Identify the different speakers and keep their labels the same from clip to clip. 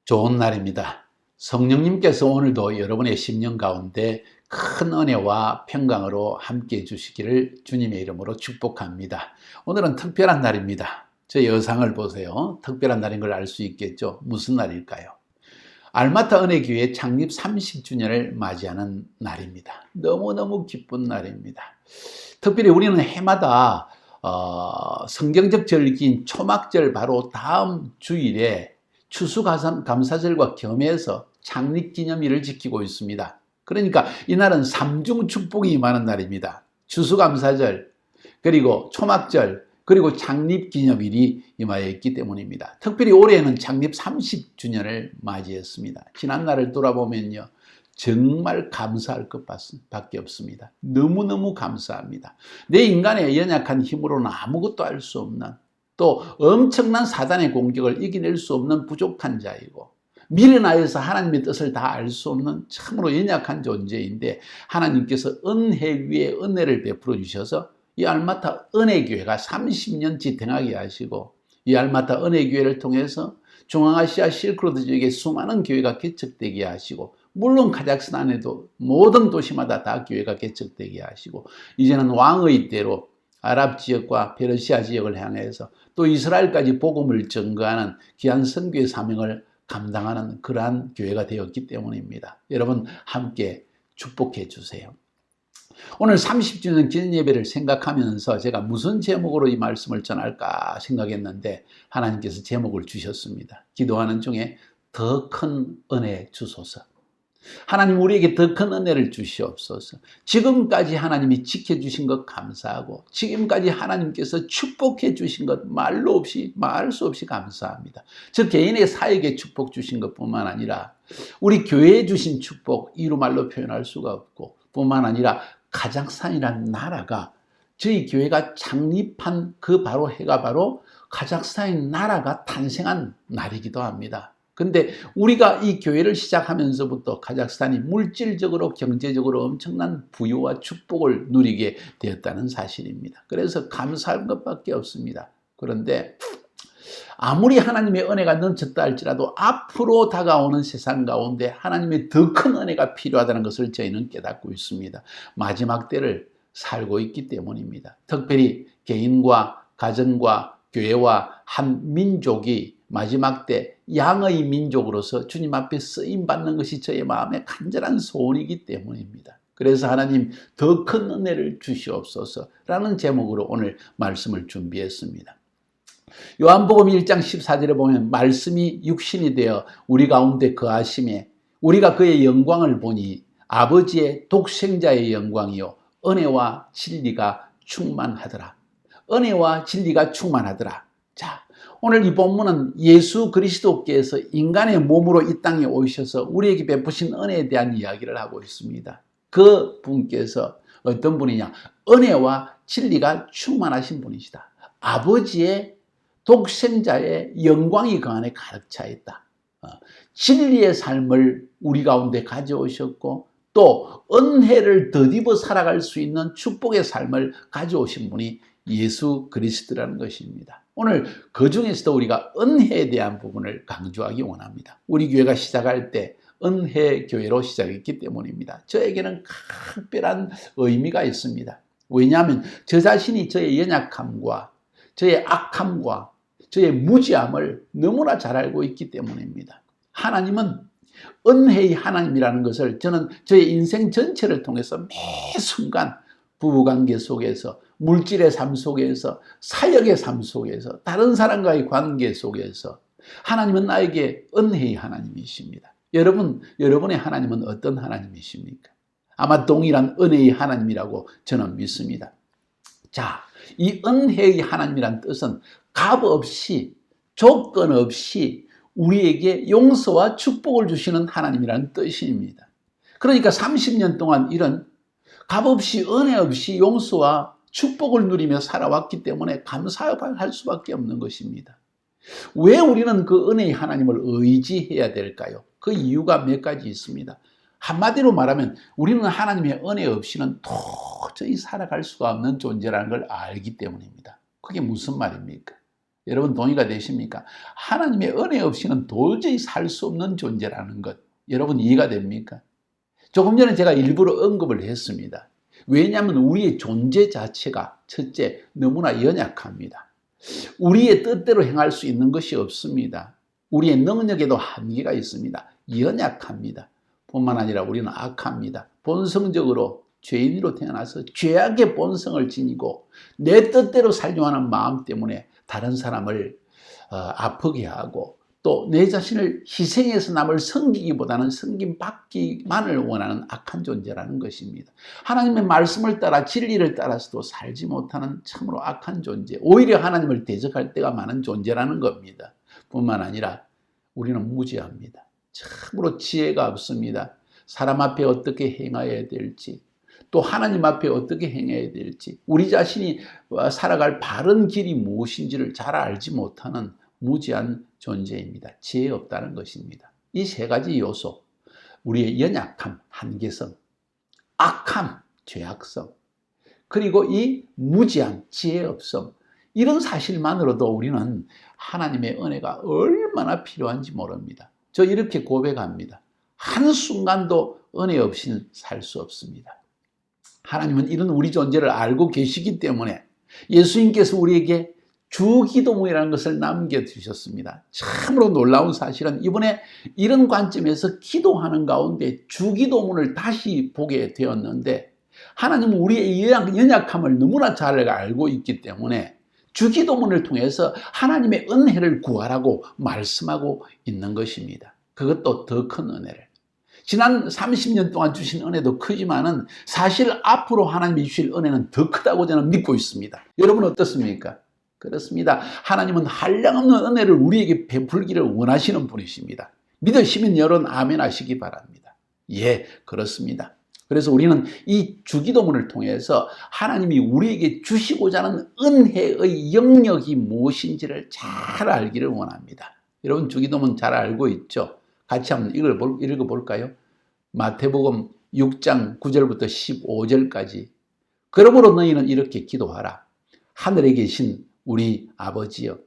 Speaker 1: 좋은 날입니다. 성령님께서 오늘도 여러분의 심령 가운데 큰 은혜와 평강으로 함께 해주시기를 주님의 이름으로 축복합니다. 오늘은 특별한 날입니다. 제 여상을 보세요. 특별한 날인 걸 알 수 있겠죠. 무슨 날일까요? 알마타 은혜교회 창립 30주년을 맞이하는 날입니다. 너무너무 기쁜 날입니다. 특별히 우리는 해마다 성경적 절기인 초막절 바로 다음 주일에 추수감사절과 겸해서 창립기념일을 지키고 있습니다. 그러니까 이날은 삼중 축복이 임하는 날입니다. 추수감사절, 그리고 초막절, 그리고 창립기념일이 임하여 있기 때문입니다. 특별히 올해는 창립 30주년을 맞이했습니다. 지난 날을 돌아보면요, 정말 감사할 것밖에 없습니다. 너무너무 감사합니다. 내 인간의 연약한 힘으로는 아무것도 할 수 없는, 또 엄청난 사단의 공격을 이겨낼 수 없는 부족한 자이고, 미련하여서 하나님의 뜻을 다 알 수 없는 참으로 연약한 존재인데, 하나님께서 은혜 위에 은혜를 베풀어 주셔서 이 알마타 은혜교회가 30년 지탱하게 하시고, 이 알마타 은혜교회를 통해서 중앙아시아 실크로드 지역에 수많은 교회가 개척되게 하시고, 물론 카자흐스탄에도 모든 도시마다 다 교회가 개척되게 하시고, 이제는 왕의 때로 아랍 지역과 페르시아 지역을 향해서 또 이스라엘까지 복음을 전거하는 귀한 선교의 사명을 감당하는 그러한 교회가 되었기 때문입니다. 여러분 함께 축복해 주세요. 오늘 30주년 기념 예배를 생각하면서 제가 무슨 제목으로 이 말씀을 전할까 생각했는데, 하나님께서 제목을 주셨습니다. 기도하는 중에 더 큰 은혜 주소서. 하나님, 우리에게 더 큰 은혜를 주시옵소서. 지금까지 하나님이 지켜주신 것 감사하고, 지금까지 하나님께서 축복해 주신 것 말할 수 없이 감사합니다. 저 개인의 사역에 축복 주신 것뿐만 아니라 우리 교회에 주신 축복 이루 말로 표현할 수가 없고, 뿐만 아니라 카자흐스탄이라는 나라가, 저희 교회가 창립한 그 바로 해가 바로 카자흐스탄의 나라가 탄생한 날이기도 합니다. 근데 우리가 이 교회를 시작하면서부터 카자흐스탄이 물질적으로 경제적으로 엄청난 부유와 축복을 누리게 되었다는 사실입니다. 그래서 감사할 것밖에 없습니다. 그런데 아무리 하나님의 은혜가 넘쳤다 할지라도 앞으로 다가오는 세상 가운데 하나님의 더 큰 은혜가 필요하다는 것을 저희는 깨닫고 있습니다. 마지막 때를 살고 있기 때문입니다. 특별히 개인과 가정과 교회와 한 민족이 마지막 때 양의 민족으로서 주님 앞에 쓰임받는 것이 저의 마음의 간절한 소원이기 때문입니다. 그래서 하나님 더 큰 은혜를 주시옵소서라는 제목으로 오늘 말씀을 준비했습니다. 요한복음 1장 14절에 보면 말씀이 육신이 되어 우리 가운데 거하심에 우리가 그의 영광을 보니 아버지의 독생자의 영광이요 은혜와 진리가 충만하더라. 은혜와 진리가 충만하더라. 자, 오늘 이 본문은 예수 그리스도께서 인간의 몸으로 이 땅에 오셔서 우리에게 베푸신 은혜에 대한 이야기를 하고 있습니다. 그 분께서 어떤 분이냐? 은혜와 진리가 충만하신 분이시다. 아버지의 독생자의 영광이 그 안에 가득 차 있다. 진리의 삶을 우리 가운데 가져오셨고, 또 은혜를 덧입어 살아갈 수 있는 축복의 삶을 가져오신 분이 예수 그리스도라는 것입니다. 오늘 그 중에서도 우리가 은혜에 대한 부분을 강조하기 원합니다. 우리 교회가 시작할 때 은혜 교회로 시작했기 때문입니다. 저에게는 특별한 의미가 있습니다. 왜냐하면 저 자신이 저의 연약함과 저의 악함과 저의 무지함을 너무나 잘 알고 있기 때문입니다. 하나님은 은혜의 하나님이라는 것을 저는 저의 인생 전체를 통해서 매 순간 부부관계 속에서, 물질의 삶 속에서, 사역의 삶 속에서, 다른 사람과의 관계 속에서 하나님은 나에게 은혜의 하나님이십니다. 여러분의 하나님은 어떤 하나님이십니까? 아마 동일한 은혜의 하나님이라고 저는 믿습니다. 자, 이 은혜의 하나님이란 뜻은 값 없이, 조건 없이 우리에게 용서와 축복을 주시는 하나님이라는 뜻입니다. 그러니까 30년 동안 이런 값없이 은혜 없이 용서와 축복을 누리며 살아왔기 때문에 감사할 수밖에 없는 것입니다. 왜 우리는 그 은혜의 하나님을 의지해야 될까요? 그 이유가 몇 가지 있습니다. 한마디로 말하면 우리는 하나님의 은혜 없이는 도저히 살아갈 수가 없는 존재라는 걸 알기 때문입니다. 그게 무슨 말입니까? 여러분 동의가 되십니까? 하나님의 은혜 없이는 도저히 살 수 없는 존재라는 것. 여러분 이해가 됩니까? 조금 전에 제가 일부러 언급을 했습니다. 왜냐하면 우리의 존재 자체가 첫째 너무나 연약합니다. 우리의 뜻대로 행할 수 있는 것이 없습니다. 우리의 능력에도 한계가 있습니다. 연약합니다. 뿐만 아니라 우리는 악합니다. 본성적으로 죄인으로 태어나서 죄악의 본성을 지니고 내 뜻대로 살려고 하는 마음 때문에 다른 사람을 아프게 하고 또 내 자신을 희생해서 남을 섬기기보다는 섬김받기만을 원하는 악한 존재라는 것입니다. 하나님의 말씀을 따라 진리를 따라서도 살지 못하는 참으로 악한 존재, 오히려 하나님을 대적할 때가 많은 존재라는 겁니다. 뿐만 아니라 우리는 무지합니다. 참으로 지혜가 없습니다. 사람 앞에 어떻게 행해야 될지, 또 하나님 앞에 어떻게 행해야 될지, 우리 자신이 살아갈 바른 길이 무엇인지를 잘 알지 못하는 무지한 존재입니다. 지혜 없다는 것입니다. 이 세 가지 요소, 우리의 연약함, 한계성, 악함, 죄악성, 그리고 이 무지함, 지혜 없음, 이런 사실만으로도 우리는 하나님의 은혜가 얼마나 필요한지 모릅니다. 저 이렇게 고백합니다. 한순간도 은혜 없이는 살 수 없습니다. 하나님은 이런 우리 존재를 알고 계시기 때문에 예수님께서 우리에게 주기도문이라는 것을 남겨주셨습니다. 참으로 놀라운 사실은 이번에 이런 관점에서 기도하는 가운데 주기도문을 다시 보게 되었는데, 하나님은 우리의 연약함을 너무나 잘 알고 있기 때문에 주기도문을 통해서 하나님의 은혜를 구하라고 말씀하고 있는 것입니다. 그것도 더 큰 은혜를. 지난 30년 동안 주신 은혜도 크지만은 사실 앞으로 하나님이 주실 은혜는 더 크다고 저는 믿고 있습니다. 여러분 어떻습니까? 그렇습니다. 하나님은 한량없는 은혜를 우리에게 베풀기를 원하시는 분이십니다. 믿으시면 여러분 아멘 하시기 바랍니다. 예, 그렇습니다. 그래서 우리는 이 주기도문을 통해서 하나님이 우리에게 주시고자 하는 은혜의 영역이 무엇인지를 잘 알기를 원합니다. 여러분 주기도문 잘 알고 있죠? 같이 한번 읽어볼까요? 마태복음 6장 9절부터 15절까지. 그러므로 너희는 이렇게 기도하라. 하늘에 계신 우리 아버지여,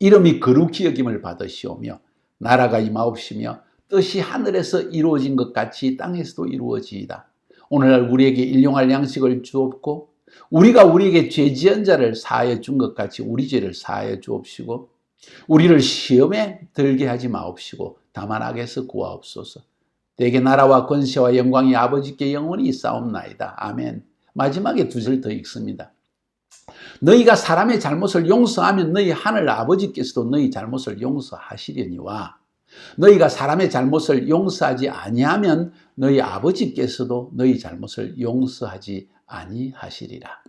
Speaker 1: 이름이 거룩히 여김을 받으시오며 나라가 임하옵시며 뜻이 하늘에서 이루어진 것 같이 땅에서도 이루어지이다. 오늘날 우리에게 일용할 양식을 주옵고 우리가 우리에게 죄 지은 자를 사하여 준 것 같이 우리 죄를 사하여 주옵시고 우리를 시험에 들게 하지 마옵시고 다만 악에서 구하옵소서. 대개 나라와 권세와 영광이 아버지께 영원히 있사옵나이다. 아멘. 마지막에 두 절 더 읽습니다. 너희가 사람의 잘못을 용서하면 너희 하늘 아버지께서도 너희 잘못을 용서하시려니와 너희가 사람의 잘못을 용서하지 아니하면 너희 아버지께서도 너희 잘못을 용서하지 아니하시리라.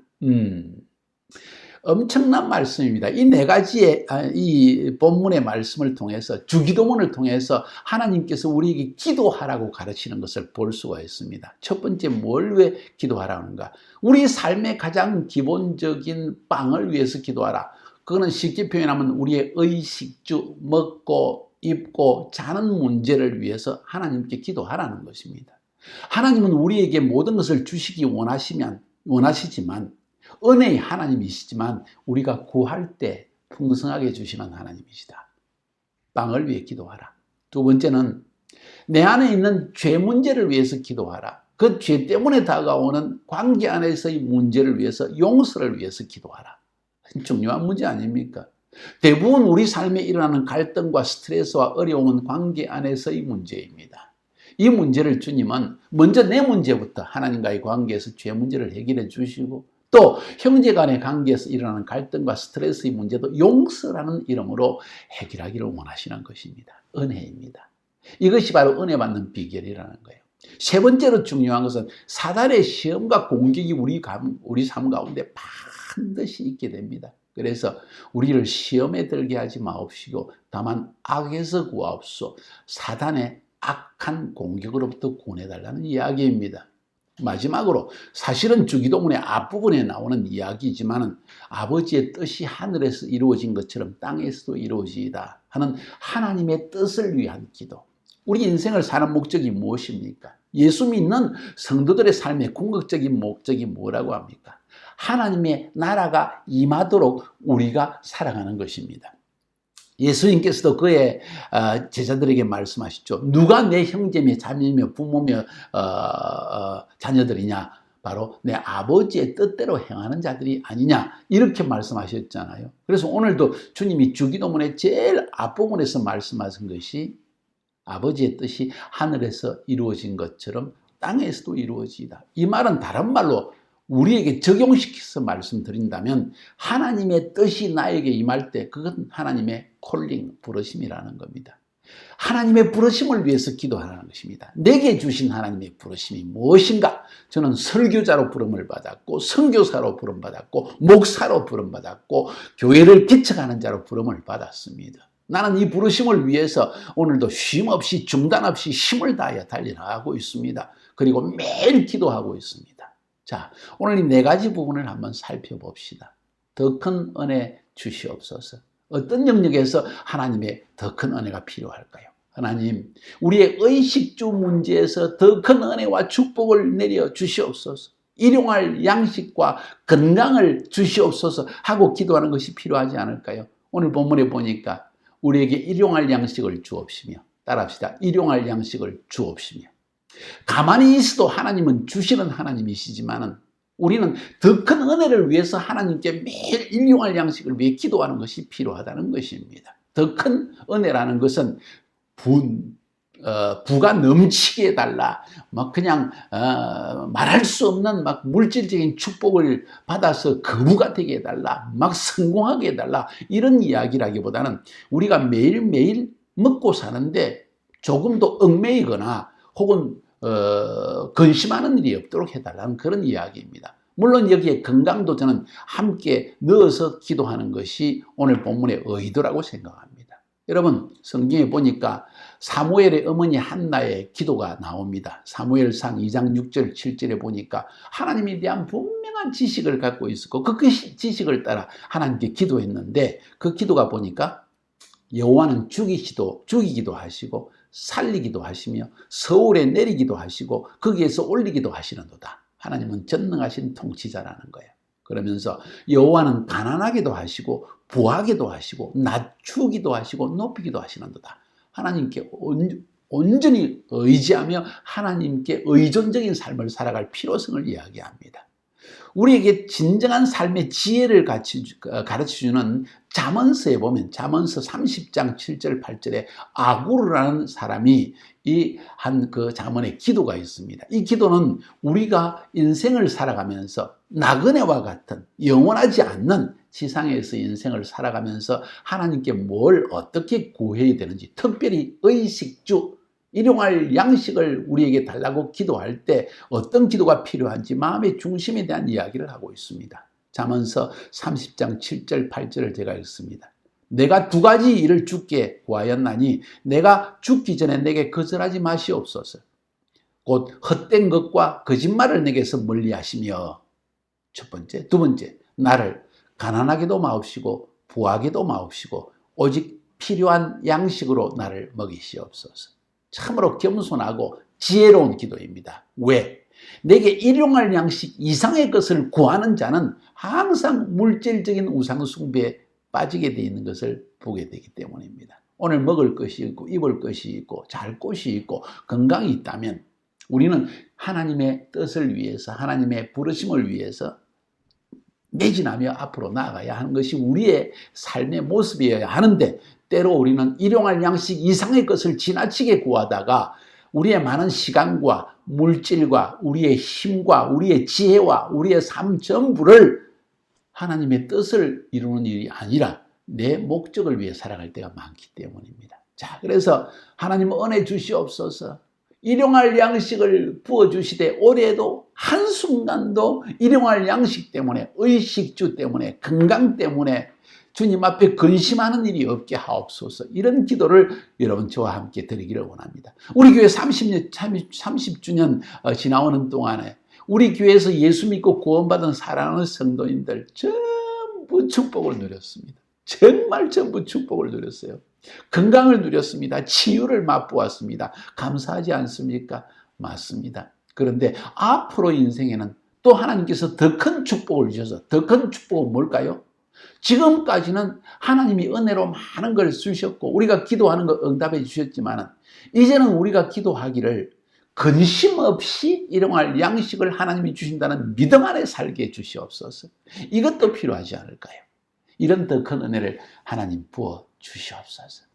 Speaker 1: 엄청난 말씀입니다. 이 네 가지의 이 본문의 말씀을 통해서 주기도문을 통해서 하나님께서 우리에게 기도하라고 가르치는 것을 볼 수가 있습니다. 첫 번째 뭘 왜 기도하라는가? 우리 삶의 가장 기본적인 빵을 위해서 기도하라. 그거는 쉽게 표현하면 우리의 의식주, 먹고 입고 자는 문제를 위해서 하나님께 기도하라는 것입니다. 하나님은 우리에게 모든 것을 주시기 원하시지만 은혜의 하나님이시지만 우리가 구할 때 풍성하게 주시는 하나님이시다. 빵을 위해 기도하라. 두 번째는 내 안에 있는 죄 문제를 위해서 기도하라. 그 죄 때문에 다가오는 관계 안에서의 문제를 위해서, 용서를 위해서 기도하라. 중요한 문제 아닙니까? 대부분 우리 삶에 일어나는 갈등과 스트레스와 어려움은 관계 안에서의 문제입니다. 이 문제를 주님은 먼저 내 문제부터 하나님과의 관계에서 죄 문제를 해결해 주시고 또 형제 간의 관계에서 일어나는 갈등과 스트레스의 문제도 용서라는 이름으로 해결하기를 원하시는 것입니다. 은혜입니다. 이것이 바로 은혜 받는 비결이라는 거예요. 세 번째로 중요한 것은 사단의 시험과 공격이 우리 삶 가운데 반드시 있게 됩니다. 그래서 우리를 시험에 들게 하지 마옵시고 다만 악에서 구하옵소. 사단의 악한 공격으로부터 구원해달라는 이야기입니다. 마지막으로 사실은 주기도문의 앞부분에 나오는 이야기지만 아버지의 뜻이 하늘에서 이루어진 것처럼 땅에서도 이루어지이다 하는 하나님의 뜻을 위한 기도. 우리 인생을 사는 목적이 무엇입니까? 예수 믿는 성도들의 삶의 궁극적인 목적이 뭐라고 합니까? 하나님의 나라가 임하도록 우리가 살아가는 것입니다. 예수님께서도 그의 제자들에게 말씀하시죠. 누가 내 형제며 자매며 부모며 자녀들이냐? 바로 내 아버지의 뜻대로 행하는 자들이 아니냐, 이렇게 말씀하셨잖아요. 그래서 오늘도 주님이 주기도문의 제일 앞부분에서 말씀하신 것이 아버지의 뜻이 하늘에서 이루어진 것처럼 땅에서도 이루어지이다. 이 말은 다른 말로 우리에게 적용시켜서 말씀드린다면 하나님의 뜻이 나에게 임할 때 그건 하나님의 콜링, 부르심이라는 겁니다. 하나님의 부르심을 위해서 기도하라는 것입니다. 내게 주신 하나님의 부르심이 무엇인가? 저는 설교자로 부름을 받았고, 선교사로 부름 받았고, 목사로 부름 받았고, 교회를 개척하는 자로 부름을 받았습니다. 나는 이 부르심을 위해서 오늘도 쉼 없이 중단 없이 힘을 다하여 달려나가고 있습니다. 그리고 매일 기도하고 있습니다. 자, 오늘 이 네 가지 부분을 한번 살펴봅시다. 더 큰 은혜 주시옵소서. 어떤 영역에서 하나님의 더 큰 은혜가 필요할까요? 하나님, 우리의 의식주 문제에서 더 큰 은혜와 축복을 내려 주시옵소서. 일용할 양식과 건강을 주시옵소서 하고 기도하는 것이 필요하지 않을까요? 오늘 본문에 보니까 우리에게 일용할 양식을 주옵시며, 따라합시다. 일용할 양식을 주옵시며. 가만히 있어도 하나님은 주시는 하나님이시지만은 우리는 더 큰 은혜를 위해서 하나님께 매일 일용할 양식을 위해 기도하는 것이 필요하다는 것입니다. 더 큰 은혜라는 것은 부가 넘치게 해달라, 막 그냥 말할 수 없는 막 물질적인 축복을 받아서 거부가 되게 해달라, 막 성공하게 해달라, 이런 이야기라기보다는 우리가 매일매일 먹고 사는데 조금도 얽매이거나 혹은 근심하는 일이 없도록 해달라는 그런 이야기입니다. 물론 여기에 건강도 저는 함께 넣어서 기도하는 것이 오늘 본문의 의도라고 생각합니다. 여러분, 성경에 보니까 사무엘의 어머니 한나의 기도가 나옵니다. 사무엘상 2장 6절 7절에 보니까 하나님에 대한 분명한 지식을 갖고 있었고 그 지식을 따라 하나님께 기도했는데 그 기도가 보니까 여호와는 죽이기도 하시고 살리기도 하시며 서울에 내리기도 하시고 거기에서 올리기도 하시는도다. 하나님은 전능하신 통치자라는 거예요. 그러면서 여호와는 가난하게도 하시고 부하게도 하시고 낮추기도 하시고 높이기도 하시는도다. 하나님께 온전히 의지하며 하나님께 의존적인 삶을 살아갈 필요성을 이야기합니다. 우리에게 진정한 삶의 지혜를 가르쳐주는 잠언서에 보면 잠언서 30장 7절 8절에 아구르라는 사람이 그 잠언의 기도가 있습니다. 이 기도는 우리가 인생을 살아가면서 나그네와 같은 영원하지 않는 지상에서 인생을 살아가면서 하나님께 뭘 어떻게 구해야 되는지, 특별히 의식주, 일용할 양식을 우리에게 달라고 기도할 때 어떤 기도가 필요한지 마음의 중심에 대한 이야기를 하고 있습니다. 잠언서 30장 7절 8절을 제가 읽습니다. 내가 두 가지 일을 주께 구하였나니 내가 죽기 전에 내게 거절하지 마시옵소서. 곧 헛된 것과 거짓말을 내게서 멀리하시며, 첫 번째. 두 번째, 나를 가난하게도 마옵시고 부하게도 마옵시고 오직 필요한 양식으로 나를 먹이시옵소서. 참으로 겸손하고 지혜로운 기도입니다. 왜? 내게 일용할 양식 이상의 것을 구하는 자는 항상 물질적인 우상 숭배에 빠지게 되어 있는 것을 보게 되기 때문입니다. 오늘 먹을 것이 있고 입을 것이 있고 잘 곳이 있고 건강이 있다면 우리는 하나님의 뜻을 위해서, 하나님의 부르심을 위해서 매진하며 앞으로 나아가야 하는 것이 우리의 삶의 모습이어야 하는데, 때로 우리는 일용할 양식 이상의 것을 지나치게 구하다가 우리의 많은 시간과 물질과 우리의 힘과 우리의 지혜와 우리의 삶 전부를 하나님의 뜻을 이루는 일이 아니라 내 목적을 위해 살아갈 때가 많기 때문입니다. 자, 그래서 하나님 은혜 주시옵소서. 일용할 양식을 부어주시되 올해도 한순간도 일용할 양식 때문에, 의식주 때문에, 건강 때문에 주님 앞에 근심하는 일이 없게 하옵소서. 이런 기도를 여러분 저와 함께 드리기를 원합니다. 우리 교회 30주년 지나오는 동안에 우리 교회에서 예수 믿고 구원받은 사랑하는 성도님들 전부 축복을 누렸습니다. 정말 전부 축복을 누렸어요. 건강을 누렸습니다. 치유를 맛보았습니다. 감사하지 않습니까? 맞습니다. 그런데 앞으로 인생에는 또 하나님께서 더 큰 축복을 주셔서, 더 큰 축복은 뭘까요? 지금까지는 하나님이 은혜로 많은 걸 주셨고 우리가 기도하는 거 응답해 주셨지만 이제는 우리가 기도하기를 근심 없이 일용할 양식을 하나님이 주신다는 믿음 안에 살게 해 주시옵소서. 이것도 필요하지 않을까요? 이런 더 큰 은혜를 하나님 부어 주시옵소서.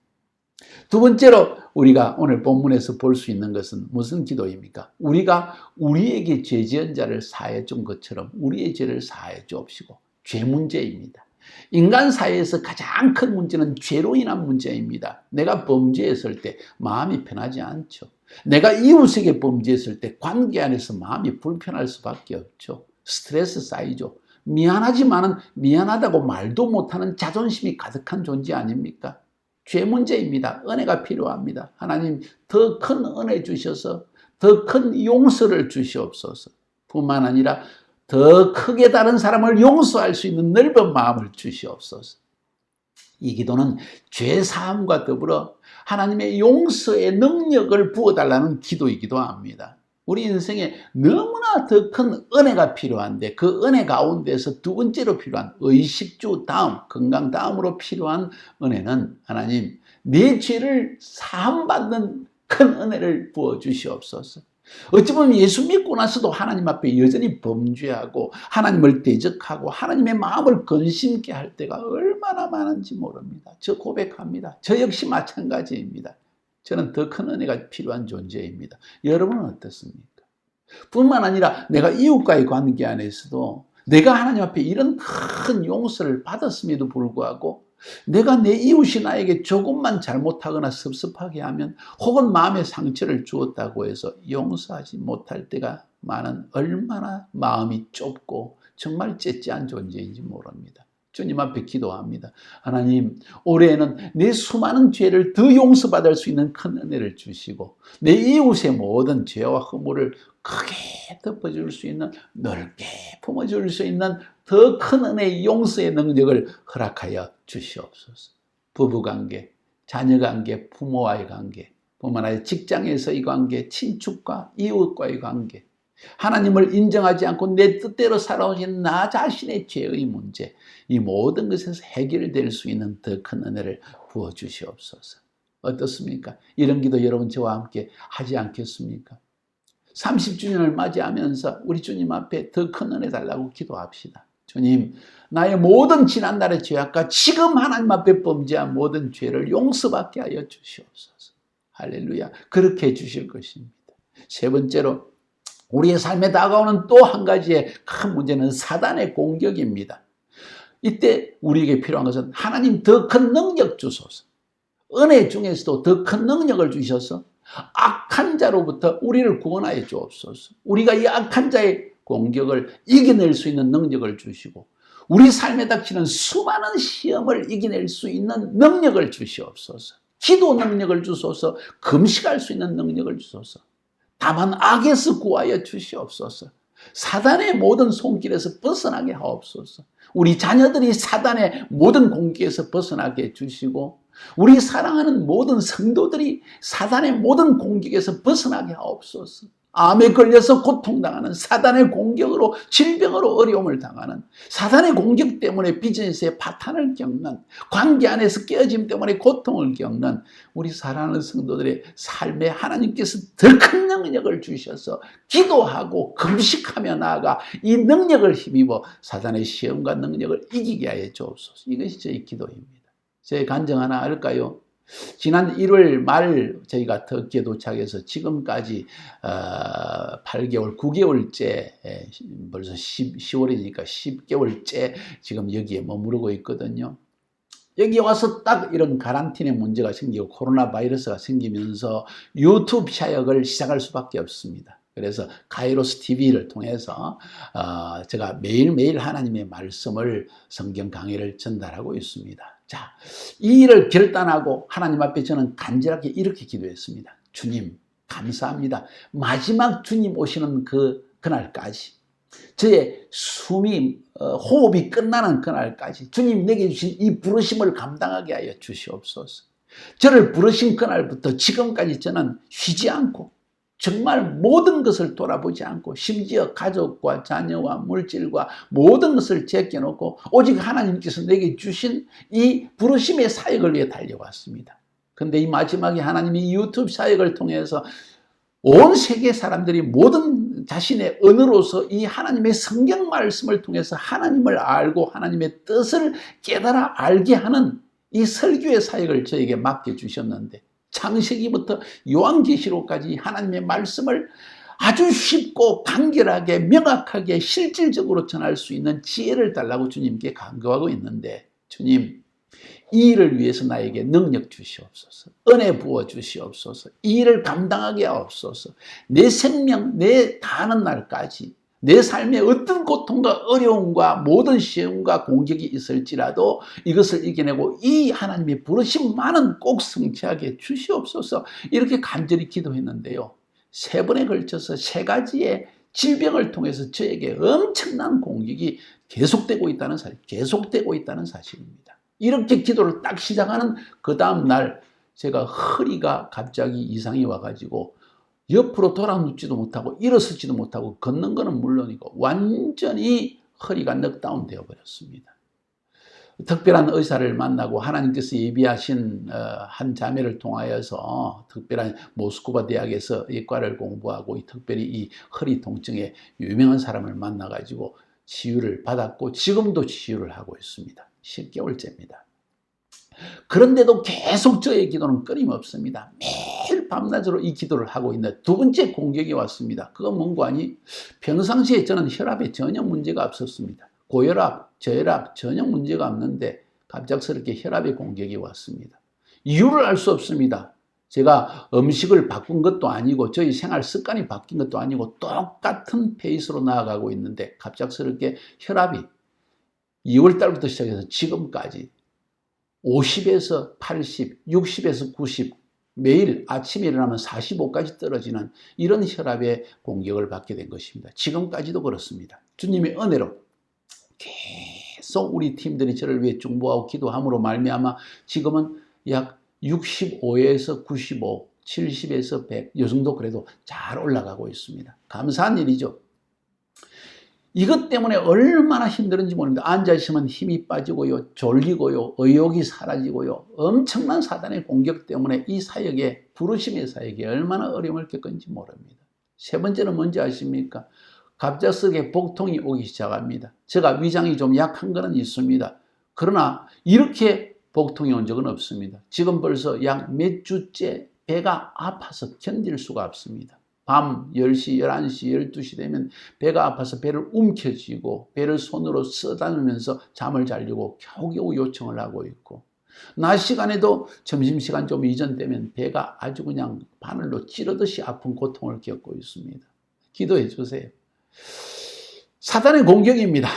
Speaker 1: 두 번째로 우리가 오늘 본문에서 볼 수 있는 것은 무슨 기도입니까? 우리가 우리에게 죄 지은 자를 사하여 준 것처럼 우리의 죄를 사하여 주옵시고. 죄 문제입니다. 인간 사회에서 가장 큰 문제는 죄로 인한 문제입니다. 내가 범죄했을 때 마음이 편하지 않죠. 내가 이웃에게 범죄했을 때 관계 안에서 마음이 불편할 수밖에 없죠. 스트레스 쌓이죠. 미안하지만은 미안하다고 말도 못하는 자존심이 가득한 존재 아닙니까? 죄 문제입니다. 은혜가 필요합니다. 하나님 더 큰 은혜 주셔서 더 큰 용서를 주시옵소서. 뿐만 아니라 더 크게 다른 사람을 용서할 수 있는 넓은 마음을 주시옵소서. 이 기도는 죄 사함과 더불어 하나님의 용서의 능력을 부어달라는 기도이기도 합니다. 우리 인생에 너무나 더 큰 은혜가 필요한데 그 은혜 가운데서 두 번째로 필요한 의식주 다음, 건강 다음으로 필요한 은혜는 하나님 내 죄를 사함받는 큰 은혜를 부어주시옵소서. 어찌 보면 예수 믿고 나서도 하나님 앞에 여전히 범죄하고 하나님을 대적하고 하나님의 마음을 근심케 할 때가 얼마나 많은지 모릅니다. 저 고백합니다. 저 역시 마찬가지입니다. 저는 더 큰 은혜가 필요한 존재입니다. 여러분은 어떻습니까? 뿐만 아니라 내가 이웃과의 관계 안에서도 내가 하나님 앞에 이런 큰 용서를 받았음에도 불구하고 내가 내 이웃이 나에게 조금만 잘못하거나 섭섭하게 하면 혹은 마음의 상처를 주었다고 해서 용서하지 못할 때가 많은 얼마나 마음이 좁고 정말 째째한 존재인지 모릅니다. 주님 앞에 기도합니다. 하나님, 올해에는 내 수많은 죄를 더 용서받을 수 있는 큰 은혜를 주시고 내 이웃의 모든 죄와 허물을 크게 덮어줄 수 있는, 넓게 품어줄 수 있는 더 큰 은혜의 용서의 능력을 허락하여 주시옵소서. 부부관계, 자녀관계, 부모와의 관계, 뿐만 아니라 직장에서의 관계, 친축과 이웃과의 관계, 하나님을 인정하지 않고 내 뜻대로 살아오신 나 자신의 죄의 문제, 이 모든 것에서 해결될 수 있는 더 큰 은혜를 부어주시옵소서. 어떻습니까? 이런 기도 여러분 저와 함께 하지 않겠습니까? 30주년을 맞이하면서 우리 주님 앞에 더 큰 은혜 달라고 기도합시다. 주님, 나의 모든 지난날의 죄악과 지금 하나님 앞에 범죄한 모든 죄를 용서받게 하여 주시옵소서. 할렐루야. 그렇게 해주실 것입니다. 세 번째로 우리의 삶에 다가오는 또 한 가지의 큰 문제는 사단의 공격입니다. 이때 우리에게 필요한 것은 하나님 더 큰 능력 주소서. 은혜 중에서도 더 큰 능력을 주셔서 악한 자로부터 우리를 구원하여 주옵소서. 우리가 이 악한 자의 공격을 이겨낼 수 있는 능력을 주시고 우리 삶에 닥치는 수많은 시험을 이겨낼 수 있는 능력을 주시옵소서. 기도 능력을 주소서. 금식할 수 있는 능력을 주소서. 다만 악에서 구하여 주시옵소서. 사단의 모든 손길에서 벗어나게 하옵소서. 우리 자녀들이 사단의 모든 공격에서 벗어나게 해주시고 우리 사랑하는 모든 성도들이 사단의 모든 공격에서 벗어나게 하옵소서. 암에 걸려서 고통당하는 사단의 공격으로 질병으로 어려움을 당하는 사단의 공격 때문에 비즈니스의 파탄을 겪는 관계 안에서 깨어짐 때문에 고통을 겪는 우리 사랑하는 성도들의 삶에 하나님께서 더 큰 능력을 주셔서 기도하고 금식하며 나아가 이 능력을 힘입어 사단의 시험과 능력을 이기게 하여 주옵소서. 이것이 저희 기도입니다. 저희 간증 하나 할까요? 지난 1월 말 저희가 터키에 도착해서 지금까지 8개월, 9개월째 벌써 10월이니까 10개월째 지금 여기에 머무르고 있거든요. 여기 와서 딱 이런 가란틴의 문제가 생기고 코로나 바이러스가 생기면서 유튜브 사역을 시작할 수밖에 없습니다. 그래서 가이로스 TV를 통해서 제가 매일매일 하나님의 말씀을 성경 강의를 전달하고 있습니다. 자, 이 일을 결단하고 하나님 앞에 저는 간절하게 이렇게 기도했습니다. 주님, 감사합니다. 마지막 주님 오시는 그날까지 저의 숨이 호흡이 끝나는 그날까지 주님 내게 주신 이 부르심을 감당하게 하여 주시옵소서. 저를 부르신 그날부터 지금까지 저는 쉬지 않고 정말 모든 것을 돌아보지 않고 심지어 가족과 자녀와 물질과 모든 것을 제껴놓고 오직 하나님께서 내게 주신 이 부르심의 사역을 위해 달려왔습니다. 그런데 이 마지막에 하나님이 이 유튜브 사역을 통해서 온 세계 사람들이 모든 자신의 언어로서 이 하나님의 성경 말씀을 통해서 하나님을 알고 하나님의 뜻을 깨달아 알게 하는 이 설교의 사역을 저에게 맡겨주셨는데, 창세기부터 요한계시록까지 하나님의 말씀을 아주 쉽고 간결하게 명확하게 실질적으로 전할 수 있는 지혜를 달라고 주님께 간구하고 있는데, 주님, 이 일을 위해서 나에게 능력 주시옵소서, 은혜 부어 주시옵소서, 이 일을 감당하게 하옵소서. 내 생명, 내 다하는 날까지 내 삶에 어떤 고통과 어려움과 모든 시험과 공격이 있을지라도 이것을 이겨내고 이 하나님의 부르심만은 꼭 성취하게 주시옵소서. 이렇게 간절히 기도했는데요, 3번에 걸쳐서 3가지의 질병을 통해서 저에게 엄청난 공격이 계속되고 있다는 사실입니다. 이렇게 기도를 딱 시작하는 그 다음 날 제가 허리가 갑자기 이상이 와가지고 옆으로 돌아눕지도 못하고 일어서지도 못하고 걷는 거는 물론이고 완전히 허리가 넉다운 되어 버렸습니다. 특별한 의사를 만나고 하나님께서 예비하신 한 자매를 통하여서 특별한 모스크바 대학에서 의과를 공부하고 특별히 이 허리 통증에 유명한 사람을 만나가지고 치유를 받았고 지금도 치유를 하고 있습니다. 10개월째입니다. 그런데도 계속 저의 기도는 끊임없습니다. 매일 밤낮으로 이 기도를 하고 있는데 2번째 공격이 왔습니다. 그건 뭔가 아니, 평상시에 저는 혈압에 전혀 문제가 없었습니다. 고혈압, 저혈압 전혀 문제가 없는데 갑작스럽게 혈압의 공격이 왔습니다. 이유를 알 수 없습니다. 제가 음식을 바꾼 것도 아니고 저희 생활 습관이 바뀐 것도 아니고 똑같은 페이스로 나아가고 있는데 갑작스럽게 혈압이 2월 달부터 시작해서 지금까지 50에서 80, 60에서 90, 매일 아침에 일어나면 45까지 떨어지는 이런 혈압의 공격을 받게 된 것입니다. 지금까지도 그렇습니다. 주님의 은혜로 계속 우리 팀들이 저를 위해 중보하고 기도함으로 말미암아 지금은 약 65에서 95, 70에서 100, 이 정도 그래도 잘 올라가고 있습니다. 감사한 일이죠. 이것 때문에 얼마나 힘들은지 모릅니다. 앉아있으면 힘이 빠지고요, 졸리고요, 의욕이 사라지고요, 엄청난 사단의 공격 때문에 이 사역에, 부르심의 사역에 얼마나 어려움을 겪은지 모릅니다. 3번째는 뭔지 아십니까? 갑작스럽게 복통이 오기 시작합니다. 제가 위장이 좀 약한 거는 있습니다. 그러나 이렇게 복통이 온 적은 없습니다. 지금 벌써 약 몇 주째 배가 아파서 견딜 수가 없습니다. 밤 10시, 11시, 12시 되면 배가 아파서 배를 움켜쥐고 배를 손으로 써다니면서 잠을 자려고 겨우겨우 요청을 하고 있고, 낮 시간에도 점심시간 좀 이전 되면 배가 아주 그냥 바늘로 찌르듯이 아픈 고통을 겪고 있습니다. 기도해 주세요. 사단의 공격입니다.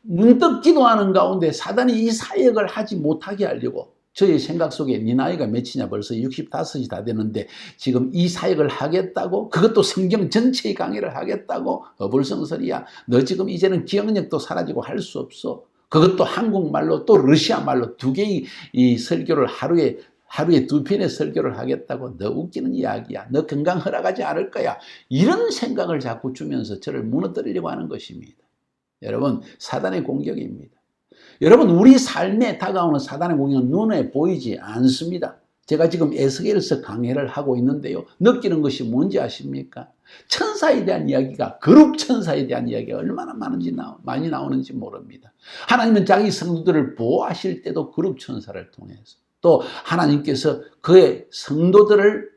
Speaker 1: 문득 기도하는 가운데 사단이 이 사역을 하지 못하게 하려고, 저희 생각 속에 네 나이가 몇이냐, 벌써 65이 다 되는데 지금 이 사역을 하겠다고, 그것도 성경 전체의 강의를 하겠다고, 어불성설이야. 너 지금 이제는 기억력도 사라지고 할 수 없어. 그것도 한국말로 또 러시아 말로 2개의 이 설교를 하루에 2편의 설교를 하겠다고. 너 웃기는 이야기야. 너 건강 허락하지 않을 거야. 이런 생각을 자꾸 주면서 저를 무너뜨리려고 하는 것입니다. 여러분, 사단의 공격입니다. 여러분, 우리 삶에 다가오는 사단의 공격은 눈에 보이지 않습니다. 제가 지금 에스겔서 강해를 하고 있는데요, 느끼는 것이 뭔지 아십니까? 천사에 대한 이야기가, 거룩 천사에 대한 이야기가 얼마나 많이 나오는지 모릅니다. 하나님은 자기 성도들을 보호하실 때도 거룩 천사를 통해서, 또 하나님께서 그의 성도들을,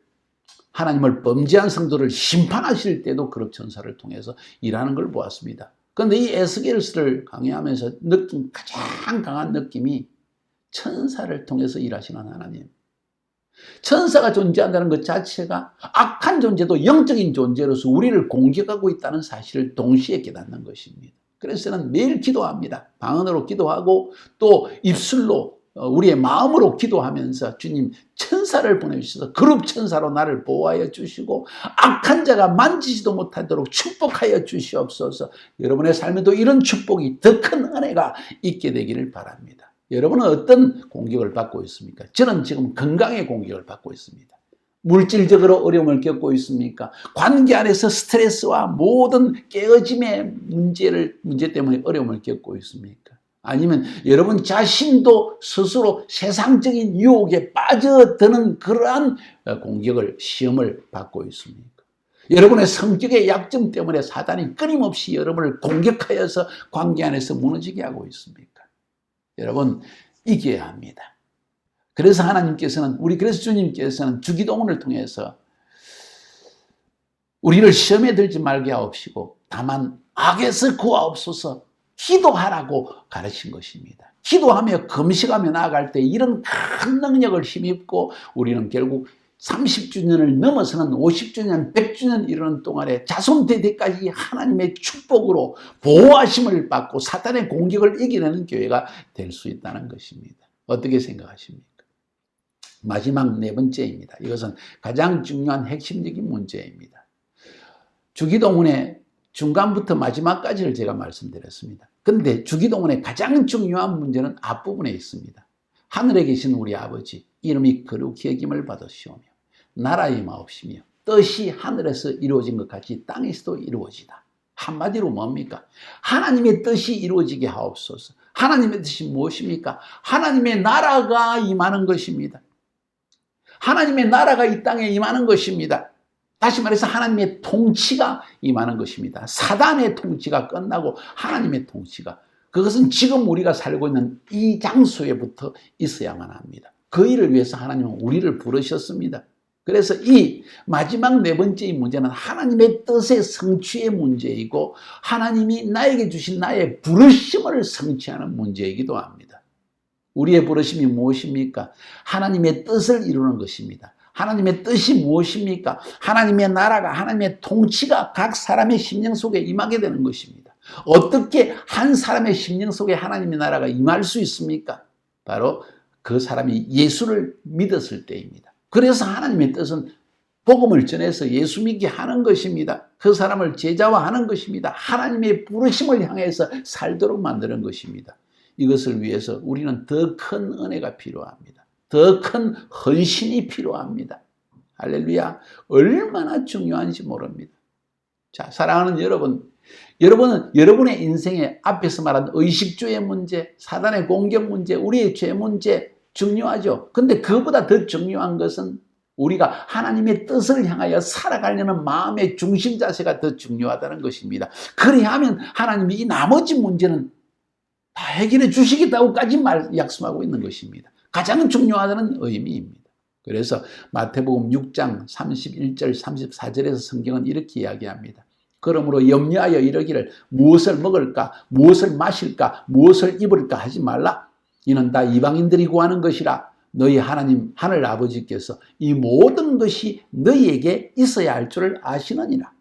Speaker 1: 하나님을 범죄한 성도를 심판하실 때도 거룩 천사를 통해서 일하는 걸 보았습니다. 그런데 이 에스겔서를 강의하면서 느낀 가장 강한 느낌이 천사를 통해서 일하시는 하나님. 천사가 존재한다는 것 자체가 악한 존재도 영적인 존재로서 우리를 공격하고 있다는 사실을 동시에 깨닫는 것입니다. 그래서 저는 매일 기도합니다. 방언으로 기도하고 또 입술로, 우리의 마음으로 기도하면서 주님, 천사를 보내주셔서 거룩 천사로 나를 보호하여 주시고 악한 자가 만지지도 못하도록 축복하여 주시옵소서. 여러분의 삶에도 이런 축복이, 더 큰 은혜가 있게 되기를 바랍니다. 여러분은 어떤 공격을 받고 있습니까? 저는 지금 건강의 공격을 받고 있습니다. 물질적으로 어려움을 겪고 있습니까? 관계 안에서 스트레스와 모든 깨어짐의 문제 때문에 어려움을 겪고 있습니까? 아니면 여러분 자신도 스스로 세상적인 유혹에 빠져드는 그러한 시험을 받고 있습니까? 여러분의 성격의 약점 때문에 사단이 끊임없이 여러분을 공격하여서 관계 안에서 무너지게 하고 있습니까? 여러분, 이겨야 합니다. 그래서 그래서 주님께서는 주기도문을 통해서 우리를 시험에 들지 말게 하옵시고 다만 악에서 구하옵소서 기도하라고 가르친 것입니다. 기도하며 금식하며 나아갈 때 이런 큰 능력을 힘입고 우리는 결국 30주년을 넘어서는 50주년, 100주년 이르는 동안에 자손대대까지 하나님의 축복으로 보호하심을 받고 사탄의 공격을 이겨내는 교회가 될 수 있다는 것입니다. 어떻게 생각하십니까? 마지막 네 번째입니다. 이것은 가장 중요한 핵심적인 문제입니다. 주기도문의 중간부터 마지막까지를 제가 말씀드렸습니다. 그런데 주기도문의 가장 중요한 문제는 앞부분에 있습니다. 하늘에 계신 우리 아버지 이름이 거룩히 여김을 받으시오며 나라의 마옵시며 뜻이 하늘에서 이루어진 것 같이 땅에서도 이루어지다. 한마디로 뭡니까? 하나님의 뜻이 이루어지게 하옵소서. 하나님의 뜻이 무엇입니까? 하나님의 나라가 임하는 것입니다. 하나님의 나라가 이 땅에 임하는 것입니다. 다시 말해서 하나님의 통치가 임하는 것입니다. 사단의 통치가 끝나고 하나님의 통치가, 그것은 지금 우리가 살고 있는 이 장소에부터 있어야만 합니다. 그 일을 위해서 하나님은 우리를 부르셨습니다. 그래서 이 마지막 네 번째의 문제는 하나님의 뜻의 성취의 문제이고 하나님이 나에게 주신 나의 부르심을 성취하는 문제이기도 합니다. 우리의 부르심이 무엇입니까? 하나님의 뜻을 이루는 것입니다. 하나님의 뜻이 무엇입니까? 하나님의 나라가, 하나님의 통치가 각 사람의 심령 속에 임하게 되는 것입니다. 어떻게 한 사람의 심령 속에 하나님의 나라가 임할 수 있습니까? 바로 그 사람이 예수를 믿었을 때입니다. 그래서 하나님의 뜻은 복음을 전해서 예수 믿게 하는 것입니다. 그 사람을 제자화하는 것입니다. 하나님의 부르심을 향해서 살도록 만드는 것입니다. 이것을 위해서 우리는 더 큰 은혜가 필요합니다. 더 큰 헌신이 필요합니다. 할렐루야. 얼마나 중요한지 모릅니다. 자, 사랑하는 여러분, 여러분은 여러분의 인생에 앞에서 말한 의식주의 문제, 사단의 공격 문제, 우리의 죄 문제 중요하죠. 근데 그보다 더 중요한 것은 우리가 하나님의 뜻을 향하여 살아가려는 마음의 중심 자세가 더 중요하다는 것입니다. 그래야 하면 하나님이 이 나머지 문제는 다 해결해 주시겠다고까지 약속하고 있는 것입니다. 가장 중요하다는 의미입니다. 그래서 마태복음 6장 31절 34절에서 성경은 이렇게 이야기합니다. 그러므로 염려하여 이르기를 무엇을 먹을까, 무엇을 마실까, 무엇을 입을까 하지 말라. 이는 다 이방인들이 구하는 것이라. 너희 하나님 하늘 아버지께서 이 모든 것이 너희에게 있어야 할 줄을 아시느니라.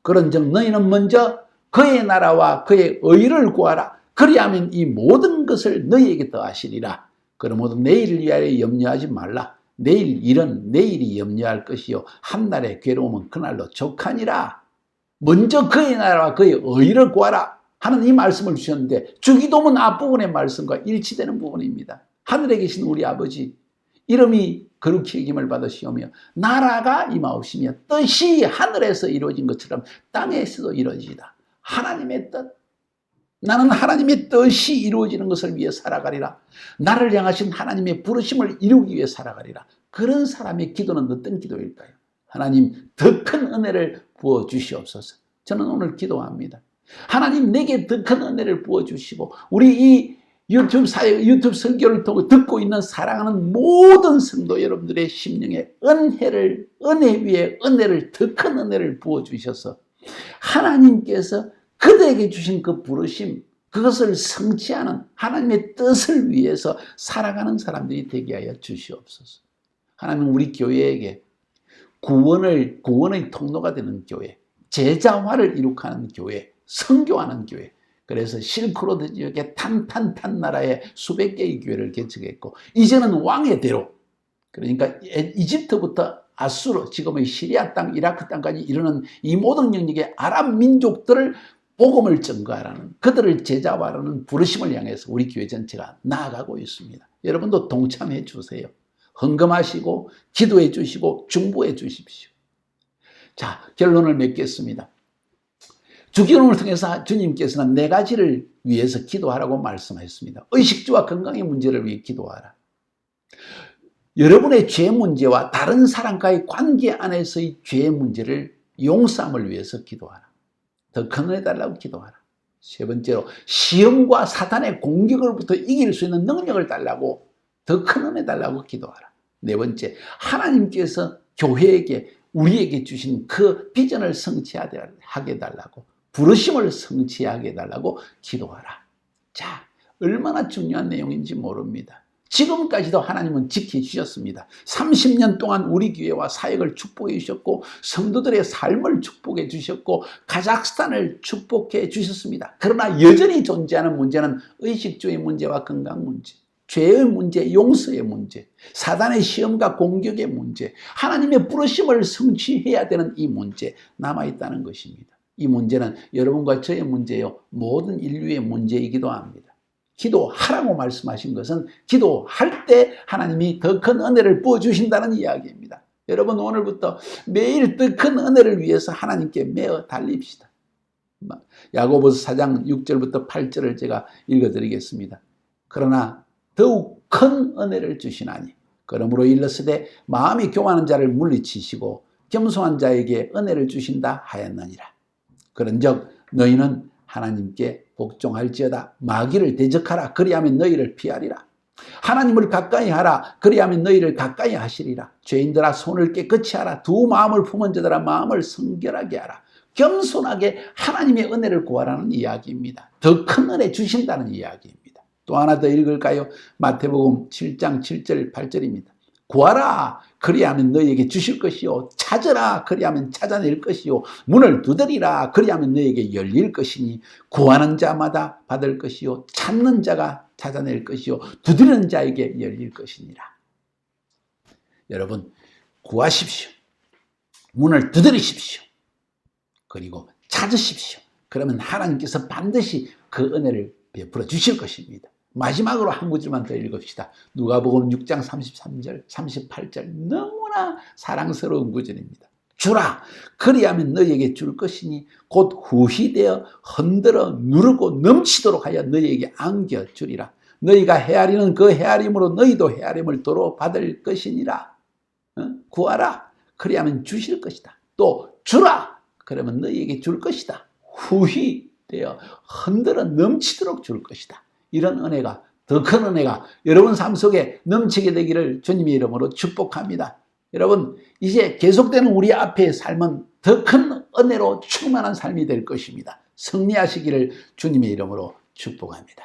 Speaker 1: 그런즉 너희는 먼저 그의 나라와 그의 의를 구하라. 그리하면 이 모든 것을 너희에게 더하시리라. 그러므로 내일을 위하여 염려하지 말라. 내일 일은 내일이 염려할 것이요 한날의 괴로움은 그날로 족하니라. 먼저 그의 나라와 그의 의를 구하라 하는 이 말씀을 주셨는데 주기도문 앞부분의 말씀과 일치되는 부분입니다. 하늘에 계신 우리 아버지 이름이 거룩히 여김을 받으시오며 나라가 임하옵시며 뜻이 하늘에서 이루어진 것처럼 땅에서도 이루어지다. 하나님의 뜻. 나는 하나님의 뜻이 이루어지는 것을 위해 살아가리라. 나를 향하신 하나님의 부르심을 이루기 위해 살아가리라. 그런 사람의 기도는 어떤 기도일까요? 하나님 더 큰 은혜를 부어주시옵소서. 저는 오늘 기도합니다. 하나님 내게 더 큰 은혜를 부어주시고 우리 이 유튜브 설교를 통해 듣고 있는 사랑하는 모든 성도 여러분들의 심령에 은혜 위에 은혜를 더 큰 은혜를 부어주셔서 하나님께서 그들에게 주신 그 부르심, 그것을 성취하는 하나님의 뜻을 위해서 살아가는 사람들이 되게 하여 주시옵소서. 하나님 우리 교회에게 구원의 통로가 되는 교회, 제자화를 이룩하는 교회, 선교하는 교회, 그래서 실크로드 지역의 탄탄탄 나라에 수백 개의 교회를 개척했고 이제는 왕의 대로, 그러니까 이집트부터 아수르, 지금의 시리아 땅, 이라크 땅까지 이르는 이 모든 영역의 아랍 민족들을 복음을 전가하라는, 그들을 제자화하라는 부르심을 향해서 우리 교회 전체가 나아가고 있습니다. 여러분도 동참해 주세요. 헌금하시고 기도해 주시고 중보해 주십시오. 자, 결론을 맺겠습니다. 주기도문을 통해서 주님께서는 4가지를 위해서 기도하라고 말씀하셨습니다. 의식주와 건강의 문제를 위해 기도하라. 여러분의 죄 문제와 다른 사람과의 관계 안에서의 죄 문제를 용서함을 위해서 기도하라. 더 큰 은혜 달라고 기도하라. 세 번째로 시험과 사탄의 공격으로부터 이길 수 있는 능력을 달라고 더 큰 은혜 달라고 기도하라. 네 번째, 하나님께서 교회에게 우리에게 주신 그 비전을 성취하게 해달라고, 부르심을 성취하게 해달라고 기도하라. 자, 얼마나 중요한 내용인지 모릅니다. 지금까지도 하나님은 지켜주셨습니다. 30년 동안 우리 교회와 사역을 축복해 주셨고 성도들의 삶을 축복해 주셨고 카자흐스탄을 축복해 주셨습니다. 그러나 여전히 존재하는 문제는 의식주의 문제와 건강 문제, 죄의 문제, 용서의 문제, 사단의 시험과 공격의 문제, 하나님의 부르심을 성취해야 되는 이 문제 남아있다는 것입니다. 이 문제는 여러분과 저의 문제요, 모든 인류의 문제이기도 합니다. 기도하라고 말씀하신 것은 기도할 때 하나님이 더 큰 은혜를 부어주신다는 이야기입니다. 여러분, 오늘부터 매일 더 큰 은혜를 위해서 하나님께 매어 달립시다. 야고보서 4장 6절부터 8절을 제가 읽어드리겠습니다. 그러나 더욱 큰 은혜를 주시나니 그러므로 일렀으되 마음이 교만한 자를 물리치시고 겸손한 자에게 은혜를 주신다 하였느니라. 그런즉 너희는 하나님께 복종할지어다. 마귀를 대적하라. 그리하면 너희를 피하리라. 하나님을 가까이 하라. 그리하면 너희를 가까이 하시리라. 죄인들아 손을 깨끗이 하라. 두 마음을 품은 자들아 마음을 성결하게 하라. 겸손하게 하나님의 은혜를 구하라는 이야기입니다. 더 큰 은혜 주신다는 이야기입니다. 또 하나 더 읽을까요? 마태복음 7장 7절 8절입니다. 구하라. 그리하면 너희에게 주실 것이요. 찾으라. 그리하면 찾아낼 것이요. 문을 두드리라. 그리하면 너희에게 열릴 것이니 구하는 자마다 받을 것이요. 찾는 자가 찾아낼 것이요. 두드리는 자에게 열릴 것이니라. 여러분, 구하십시오. 문을 두드리십시오. 그리고 찾으십시오. 그러면 하나님께서 반드시 그 은혜를 베풀어 주실 것입니다. 마지막으로 한 구절만 더 읽읍시다. 누가복음 6장 33절, 38절 너무나 사랑스러운 구절입니다. 주라. 그리하면 너희에게 줄 것이니 곧 후히되어 흔들어 누르고 넘치도록 하여 너희에게 안겨주리라. 너희가 헤아리는 그 헤아림으로 너희도 헤아림을 도로 받을 것이니라. 구하라. 그리하면 주실 것이다. 또 주라. 그러면 너희에게 줄 것이다. 후히되어 흔들어 넘치도록 줄 것이다. 이런 은혜가, 더 큰 은혜가 여러분 삶 속에 넘치게 되기를 주님의 이름으로 축복합니다. 여러분, 이제 계속되는 우리 앞의 삶은 더 큰 은혜로 충만한 삶이 될 것입니다. 승리하시기를 주님의 이름으로 축복합니다.